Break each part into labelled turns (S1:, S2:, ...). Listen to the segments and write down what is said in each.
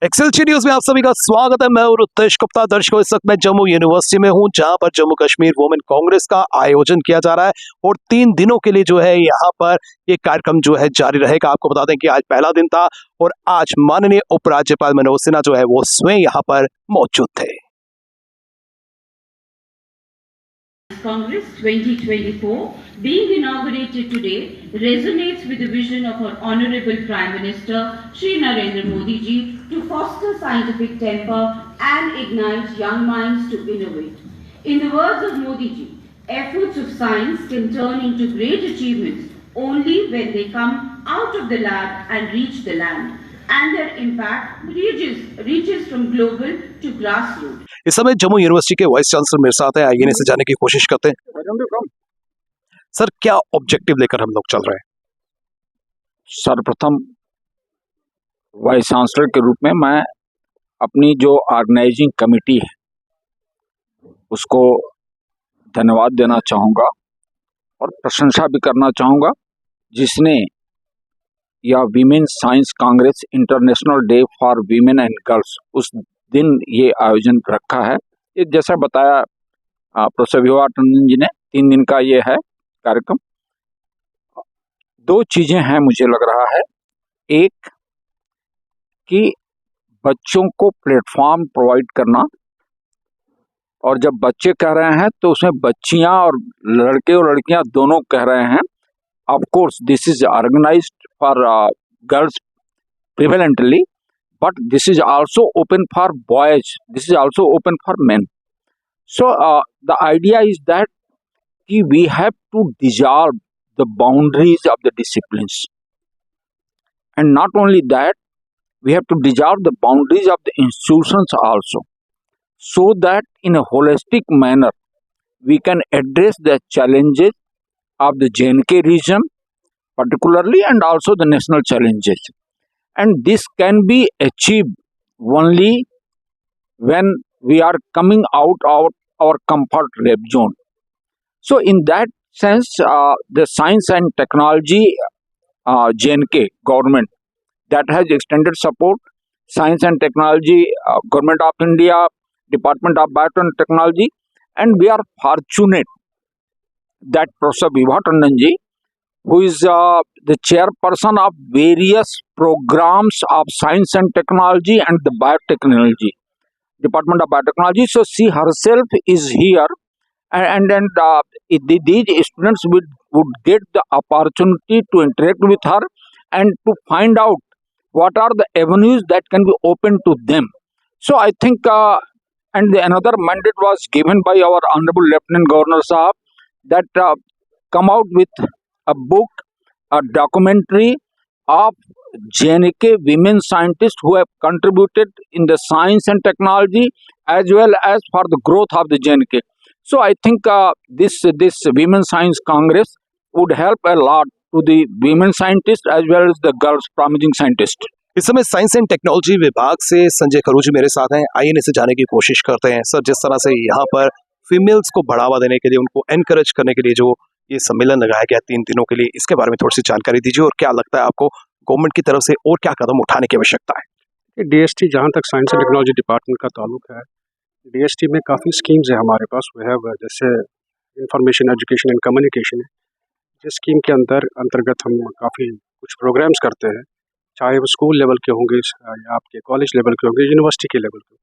S1: एक्सएलची news में आप सभी का स्वागत है। मैं रुतेश गुप्ता। दर्शकों, इस वक्त मैं जम्मू यूनिवर्सिटी में हूं, जहां पर जम्मू कश्मीर वुमेन कांग्रेस का आयोजन किया जा रहा है और 3 दिनों के लिए जो है यहां पर ये कार्यक्रम जो है जारी रहेगा। आपको बता दें कि आज पहला दिन था और आज माननीय उपराज्यपाल मनोज सिन्हा जो है वो स्वयं यहां पर मौजूद थे।
S2: Congress 2024 being inaugurated today resonates with the vision of our Honorable Prime Minister Shri Narendra Modi ji to foster scientific temper and ignite young minds to innovate. In the words of Modi ji, efforts of science can turn into great achievements only when they come out of the lab and reach the land. And their impact reaches from global to grassroots.
S1: इस समय Jammu university के vice chancellor मेरे साथ हैं। आइए इनसे जानने की कोशिश करते हैं। सर, क्या ऑब्जेक्टिव लेकर हम लोग चल रहे हैं?
S3: सर्वप्रथम वाइस चांसलर के रूप में मैं अपनी जो ऑर्गेनाइजिंग कमेटी है उसको धन्यवाद देना चाहूँगा और प्रशंसा भी करना चाहूँगा, जिसने या women science Congress international day for women and girls उस दिन ये आयोजन रखा है। ये जैसा बताया प्रोफेसर विभा टंडन जी ने, 3 दिन का ये है कार्यक्रम। 2 चीजें हैं मुझे लग रहा है। एक कि बच्चों को प्लेटफॉर्म प्रोवाइड करना, और जब बच्चे कह रहे हैं तो उसमें बच्चियां और लड़के और लड़कियां दोनों कह रहे हैं। Of course, this is organized for girls prevalently, but this is also open for boys. This is also open for men. So the idea is that we have to dissolve the boundaries of the disciplines, and not only that, we have to dissolve the boundaries of the institutions also, so that in a holistic manner we can address the challenges of the J&K region particularly, and also the national challenges. And this can be achieved only when we are coming out of our comfort zone. So in that sense, the science and technology J&K government that has extended support, science and technology government of India, Department of Biotechnology, and we are fortunate that Professor Vibha Tandon ji, who is the chairperson of various programs of science and technology and the biotechnology, Department of Biotechnology. So she herself is here, and these students would get the opportunity to interact with her and to find out what are the avenues that can be open to them. So I think, and another mandate was given by our Honorable Lieutenant Governor Sahab, that come out with a book, a documentary of J&K women scientists who have contributed in the science and technology as well as for the growth of the J&K. So I think this Women Science Congress would help a lot to the women scientists as well as the girls promising scientists.
S1: इस समय science and technology विभाग से संजय खरूजी मेरे साथ हैं। आइए इनसे जानने की कोशिश करते हैं। सर, जिस तरह से यहाँ पर फीमेल्स को बढ़ावा देने के लिए, उनको एनकरेज करने के लिए जो ये सम्मेलन लगाया गया 3 दिनों के लिए, इसके बारे में थोड़ी सी जानकारी दीजिए, और क्या लगता है आपको गवर्नमेंट की तरफ से और क्या कदम उठाने की आवश्यकता है?
S4: DST, जहाँ तक साइंस एंड टेक्नोलॉजी डिपार्टमेंट का ताल्लुक है, DST में काफ़ी स्कीम्स है हमारे पास। वी हैव जैसे इंफॉर्मेशन एजुकेशन एंड कम्युनिकेशन है, जिस स्कीम के अंतर्गत हम काफ़ी कुछ प्रोग्राम्स करते हैं, चाहे वो स्कूल लेवल के होंगे या आपके कॉलेज लेवल के होंगे, यूनिवर्सिटी के लेवल के।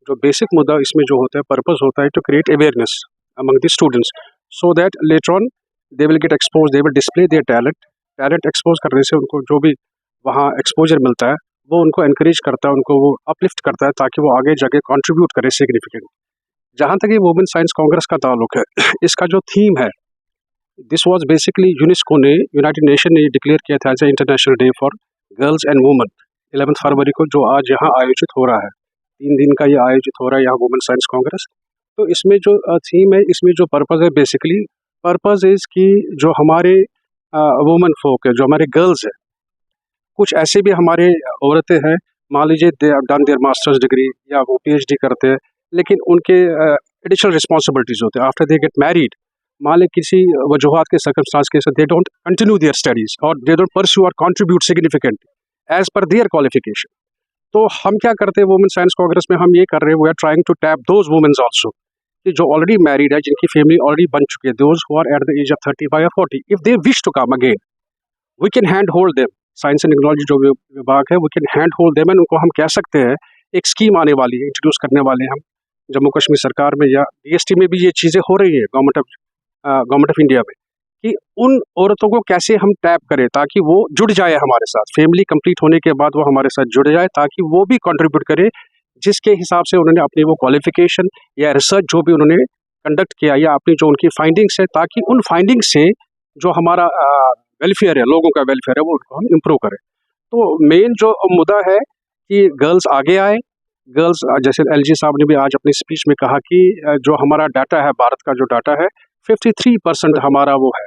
S4: जो बेसिक मुद्दा इसमें जो होता है, पर्पस होता है to create awareness among the students, so that later on they will get expose, they will display their talent expose करने से उनको जो भी वहाँ एक्सपोजर मिलता है वो उनको एनकरेज करता है, उनको वो अपलिफ्ट करता है, ताकि वो आगे जाके कंट्रीब्यूट करे सिग्निफिकेंट। जहाँ तक ये वुमेन साइंस कांग्रेस का ताल्लुक है, इसका जो थीम है, दिस वाज बेसिकली यूनेस्को ने, यूनाइटेड नेशन ने डिक्लेयर किया था as a international day for girls and women 11 फरवरी को, जो आज यहाँ आयोजित हो रहा है। 3 दिन का ये आयोजित हो रहा है यहाँ वुमेन साइंस कांग्रेस। तो इसमें जो थीम है, इसमें जो पर्पज़ है, बेसिकली पर्पज़ इज़ कि जो हमारे वुमेन फोक है, जो हमारे गर्ल्स है, कुछ ऐसे भी हमारे औरतें हैं, मान लीजिए they have done there masters degree या वो PhD करते हैं, लेकिन उनके एडिशनल रिस्पॉन्सिबिलिटीज़ होते हैं आफ्टर दे गेट मैरिड। मान ली किसी वजूहात के सर्कमस्टांस के साथ they don't continue their studies और दे डोंट परस्यू और contribute significant as per their qualification. तो हम क्या करते हैं वुमेन साइंस कांग्रेस में, हम ये कर रहे हैं, we are trying to tap those womens also कि जो ऑलरेडी मैरिड है, जिनकी फैमिली ऑलरेडी बन चुकी है, those who are at the age of 35 or 40, if they wish to come again, we can hand hold them. Science and technology जो विभाग है, we can hand hold them and उनको हम कह सकते हैं, एक स्कीम आने वाली है, इंट्रोड्यूस करने वाले हैं हम जम्मू कश्मीर सरकार में, या DST में भी ये चीज़ें हो रही है गवर्नमेंट ऑफ इंडिया में, कि उन औरतों को कैसे हम टैप करें ताकि वो जुड़ जाए हमारे साथ, फैमिली कंप्लीट होने के बाद वो हमारे साथ जुड़ जाए, ताकि वो भी कंट्रीब्यूट करे जिसके हिसाब से उन्होंने अपनी वो क्वालिफिकेशन या रिसर्च जो भी उन्होंने कंडक्ट किया, या अपनी जो उनकी फाइंडिंग्स है, ताकि उन फाइंडिंग्स से जो हमारा वेलफेयर है, लोगों का वेलफेयर है, वो उनको हम इम्प्रूव करें। तो मेन जो मुद्दा है कि गर्ल्स आगे आए, गर्ल्स, जैसे LG साहब ने भी आज अपनी स्पीच में कहा कि जो हमारा डाटा है, भारत का जो डाटा है 53% हमारा वो है।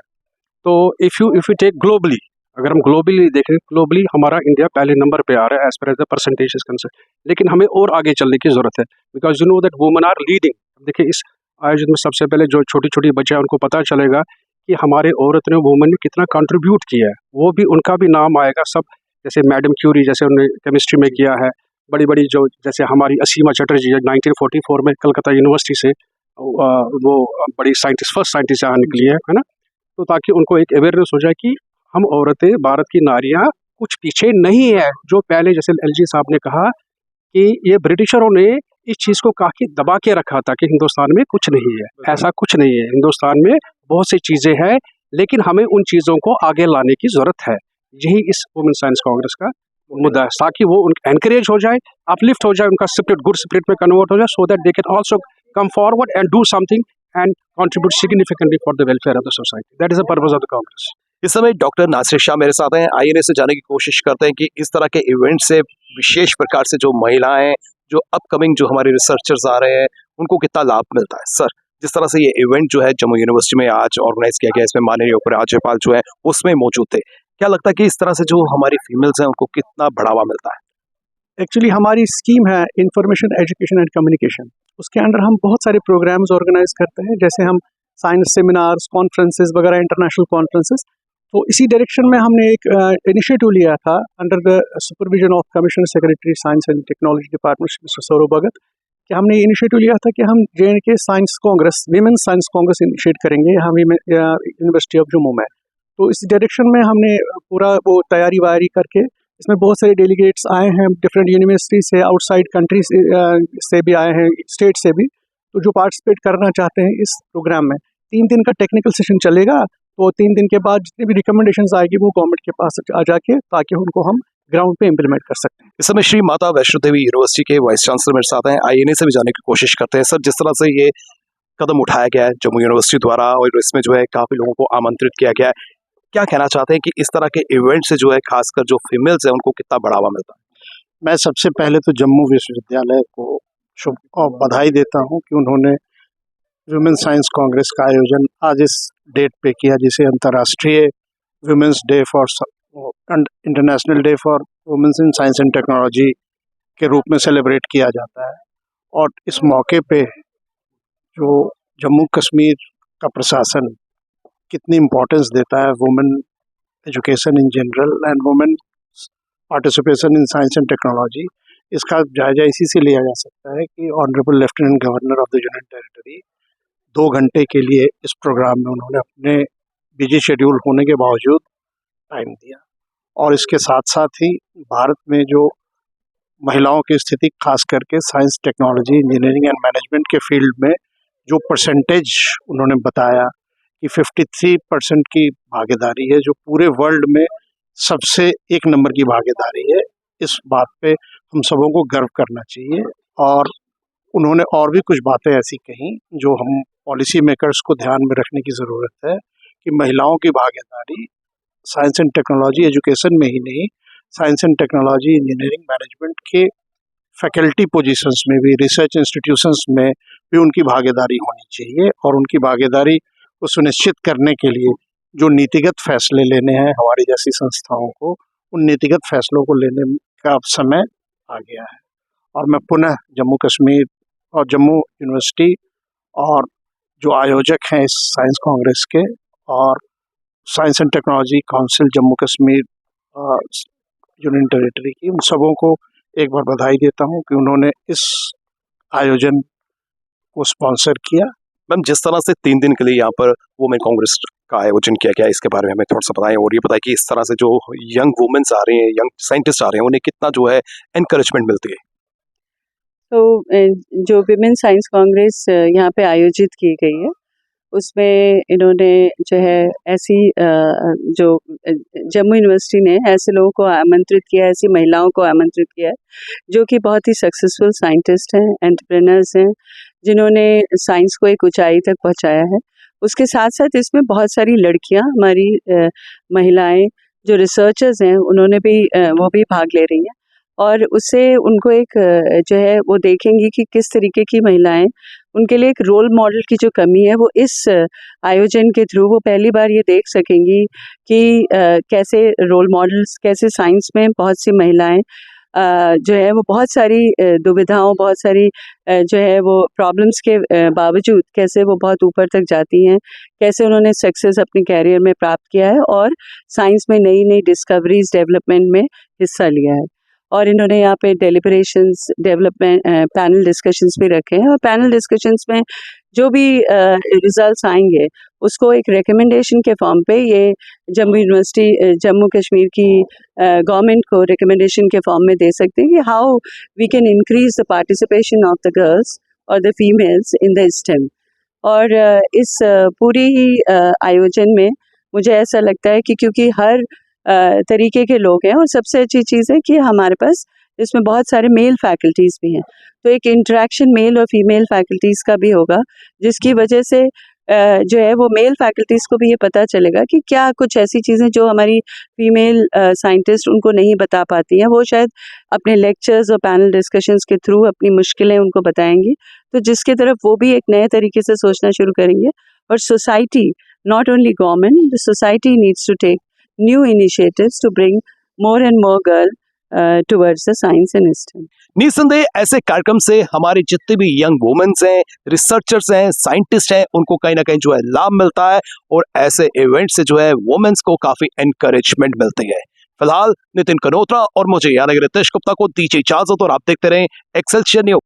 S4: तो इफ़ यू टेक ग्लोबली, अगर हम ग्लोबली देखें, ग्लोबली हमारा इंडिया पहले नंबर पे आ रहा है as per as the percentage is concern, लेकिन हमें और आगे चलने की ज़रूरत है, because you know that women are leading. देखिए, इस आयोजन में सबसे पहले जो छोटी छोटी बच्चे हैं उनको पता चलेगा कि हमारे औरत ने, वुमेन ने कितना कंट्रीब्यूट किया है, वो भी उनका भी नाम आएगा सब। जैसे मैडम क्यूरी, जैसे उन्होंने केमिस्ट्री में किया है, बड़ी बड़ी जो, जैसे हमारी असीमा चटर्जी 1944 में कलकत्ता यूनिवर्सिटी से वो बड़ी साइंटिस्ट, फर्स्ट साइंटिस्ट यहाँ निकली है ना। तो ताकि उनको एक अवेयरनेस हो जाए कि हम औरतें, भारत की नारियाँ कुछ पीछे नहीं है। जो पहले जैसे LG साहब ने कहा कि ये ब्रिटिशरों ने इस चीज़ को काफ़ी दबा के रखा था कि हिंदुस्तान में कुछ नहीं है, ऐसा कुछ नहीं है, हिंदुस्तान में बहुत सी चीज़ें हैं, लेकिन हमें उन चीज़ों को आगे लाने की ज़रूरत है। यही इस वुमेन साइंस कांग्रेस का मुद्दा है, ताकि वो एनकरेज हो जाए, अपलिफ्ट हो जाए, उनका स्पिरिट गुड स्पिरिट में कन्वर्ट हो जाए, so that they can also come forward and do something and contribute significantly for the welfare of the society. That is the purpose of the Congress.
S1: इस समय doctor Nasir Shah मेरे साथ हैं। आइए इनसे जानने की कोशिश करते हैं कि इस तरह के इवेंट से विशेष प्रकार से जो महिलाएं, जो अपकमिंग जो हमारे रिसर्चर्स आ रहे हैं, उनको कितना लाभ मिलता है। सर, जिस तरह से ये इवेंट जो है जम्मू यूनिवर्सिटी में आज ऑर्गेनाइज किया गया, इसमें माननीय उपराज्यपाल जो है उसमें मौजूद थे, क्या लगता है कि इस तरह से जो हमारी फीमेल्स हैं उनको कितना बढ़ावा मिलता है?
S5: एक्चुअली हमारी स्कीम है इंफॉर्मेशन एजुकेशन एंड कम्युनिकेशन, उसके अंडर हम बहुत सारे प्रोग्राम्स ऑर्गेनाइज करते हैं, जैसे हम साइंस सेमिनार्स, कॉन्फ्रेंसेस वगैरह, इंटरनेशनल कॉन्फ्रेंसेस। तो इसी डायरेक्शन में हमने एक इनिशिएटिव लिया था under the supervision of commissioner secretary science and technology department mister Saurabh Bhagat, कि हमने इनिशिएटिव लिया था कि हम JNK science congress, women science congress initiate करेंगे यहाँ यूनिवर्सिटी ऑफ जम्मू में। तो इस डायरेक्शन में हमने पूरा वो तैयारी वायारी करके, इसमें बहुत सारे डेलीगेट्स आए हैं डिफरेंट यूनिवर्सिटी से, आउटसाइड कंट्री से भी आए हैं, स्टेट से भी, तो जो पार्टिसिपेट करना चाहते हैं इस प्रोग्राम में। 3 दिन का टेक्निकल सेशन चलेगा, तो 3 दिन के बाद जितनी भी रिकमेंडेशंस आएगी वो गवर्नमेंट के पास आ जाके, ताकि उनको हम ग्राउंड पे इम्प्लीमेंट कर सकते हैं।
S1: इस समय श्री माता वैष्णो देवी यूनिवर्सिटी के वाइस चांसलर मेरे साथ हैं। आइए इन्हीं से भी जानने की कोशिश करते हैं। सर, जिस तरह से ये कदम उठाया गया है जम्मू यूनिवर्सिटी द्वारा, और इसमें जो है काफ़ी लोगों को आमंत्रित किया गया है, क्या कहना चाहते हैं कि इस तरह के इवेंट से जो है खासकर जो फीमेल्स हैं उनको कितना बढ़ावा मिलता है?
S6: मैं सबसे पहले तो जम्मू विश्वविद्यालय को शुभ और बधाई देता हूं कि उन्होंने वुमेन साइंस कांग्रेस का आयोजन आज इस डेट पे किया, जिसे अंतर्राष्ट्रीय womens day for international day for womens in science and technology के रूप में सेलिब्रेट किया जाता है। और इस मौके पे जो जम्मू कश्मीर का प्रशासन कितनी इम्पोर्टेंस देता है women education in general and women participation in science and technology, इसका जायजा इसी से लिया जा सकता है कि honourable lieutenant governor of the union territory 2 घंटे के लिए इस प्रोग्राम में उन्होंने अपने बिजी शेड्यूल होने के बावजूद टाइम दिया। और इसके साथ साथ ही भारत में जो महिलाओं की स्थिति, खास करके science, technology, engineering and management के फील्ड में जो परसेंटेज उन्होंने बताया कि 53% की भागीदारी है, जो पूरे वर्ल्ड में सबसे 1 नंबर की भागीदारी है, इस बात पे हम सबों को गर्व करना चाहिए। और उन्होंने और भी कुछ बातें ऐसी कहीं जो हम पॉलिसी मेकर्स को ध्यान में रखने की ज़रूरत है कि महिलाओं की भागीदारी साइंस एंड टेक्नोलॉजी एजुकेशन में ही नहीं, science and technology, engineering, management के फैकल्टी पोजीशंस में भी, रिसर्च इंस्टीट्यूशंस में भी उनकी भागीदारी होनी चाहिए। और उनकी भागीदारी को सुनिश्चित करने के लिए जो नीतिगत फैसले लेने हैं हमारी जैसी संस्थाओं को, उन नीतिगत फैसलों को लेने का अब समय आ गया है। और मैं पुनः जम्मू कश्मीर और जम्मू यूनिवर्सिटी और जो आयोजक हैं इस साइंस कांग्रेस के, और science and technology council Jammu Kashmir union territory की, उन सबों को एक बार बधाई देता हूं कि उन्होंने इस आयोजन को स्पॉन्सर किया।
S1: मैम, जिस तरह से 3 दिन के लिए यहाँ पर वुमेन कांग्रेस का आयोजन किया गया, इसके बारे में हमें थोड़ा सा बताएं और ये बताएं कि इस तरह से जो यंग वुमेन्स आ रहे हैं, यंग साइंटिस्ट आ रहे हैं, उन्हें कितना जो है एनकरेजमेंट मिलती है।
S7: तो जो विमेन साइंस कांग्रेस यहाँ पे आयोजित की गई है, उसमें इन्होंने जो है ऐसी जो जम्मू यूनिवर्सिटी ने ऐसे लोगों को आमंत्रित किया है, ऐसी महिलाओं को आमंत्रित किया है जो कि बहुत ही सक्सेसफुल साइंटिस्ट हैं, एंटरप्रेन्योर्स हैं, जिन्होंने साइंस को एक ऊंचाई तक पहुंचाया है। उसके साथ साथ इसमें बहुत सारी लड़कियां, हमारी महिलाएं जो रिसर्चर्स हैं, उन्होंने भी वो भी भाग ले रही हैं और उससे उनको एक जो है वो देखेंगी कि किस तरीके की महिलाएं, उनके लिए एक रोल मॉडल की जो कमी है वो इस आयोजन के थ्रू वो पहली बार ये देख सकेंगी कि कैसे रोल मॉडल्स, कैसे साइंस में बहुत सी महिलाएं जो है वो बहुत सारी दुविधाओं, बहुत सारी जो है वो प्रॉब्लम्स के बावजूद कैसे वो बहुत ऊपर तक जाती हैं, कैसे उन्होंने सक्सेस अपने कैरियर में प्राप्त किया है और साइंस में नई नई डिस्कवरीज डेवलपमेंट में हिस्सा लिया है। और इन्होंने यहाँ पे डेलिब्रेशंस, डेवलपमेंट पैनल डिस्कशंस भी रखे हैं और पैनल डिस्कशंस में जो भी रिजल्ट्स आएंगे उसको एक रिकमेंडेशन के फॉर्म पे ये जम्मू यूनिवर्सिटी, जम्मू कश्मीर की गवर्नमेंट को रिकमेंडेशन के फॉर्म में दे सकते हैं कि how we can increase the participation of the girls और the females in the STEM. और इस पूरी आयोजन में मुझे ऐसा लगता है कि क्योंकि हर तरीके के लोग हैं और सबसे अच्छी चीज़ है कि हमारे पास इसमें बहुत सारे मेल फैकल्टीज़ भी हैं, तो एक इंटरेक्शन मेल और फीमेल फैकल्टीज़ का भी होगा, जिसकी वजह से जो है वो मेल फैकल्टीज़ को भी ये पता चलेगा कि क्या कुछ ऐसी चीज़ें जो हमारी फीमेल साइंटिस्ट उनको नहीं बता पाती हैं, वो शायद अपने लेक्चर्स और पैनल डिस्कशंस के थ्रू अपनी मुश्किलें उनको बताएंगी, तो जिसकी तरफ वो भी एक नए तरीके से सोचना शुरू करेंगे। और society, not only government, the society needs to take new initiatives to bring more and more girls towards the science and STEM.
S1: निसंदेह ऐसे कार्यक्रम से हमारे जितने भी यंग वुमेन्स हैं, रिसर्चर्स हैं, साइंटिस्ट हैं, उनको कहीं ना कहीं जो है लाभ मिलता है और ऐसे इवेंट से जो है वुमेन्स को काफी एनकरेजमेंट मिलती है। फिलहाल नितिन कनोत्रा और मुझे यानी रितेश गुप्ता को दीजिए इजाजत और आप देखते रहें एक्सेलसियर न्यूज।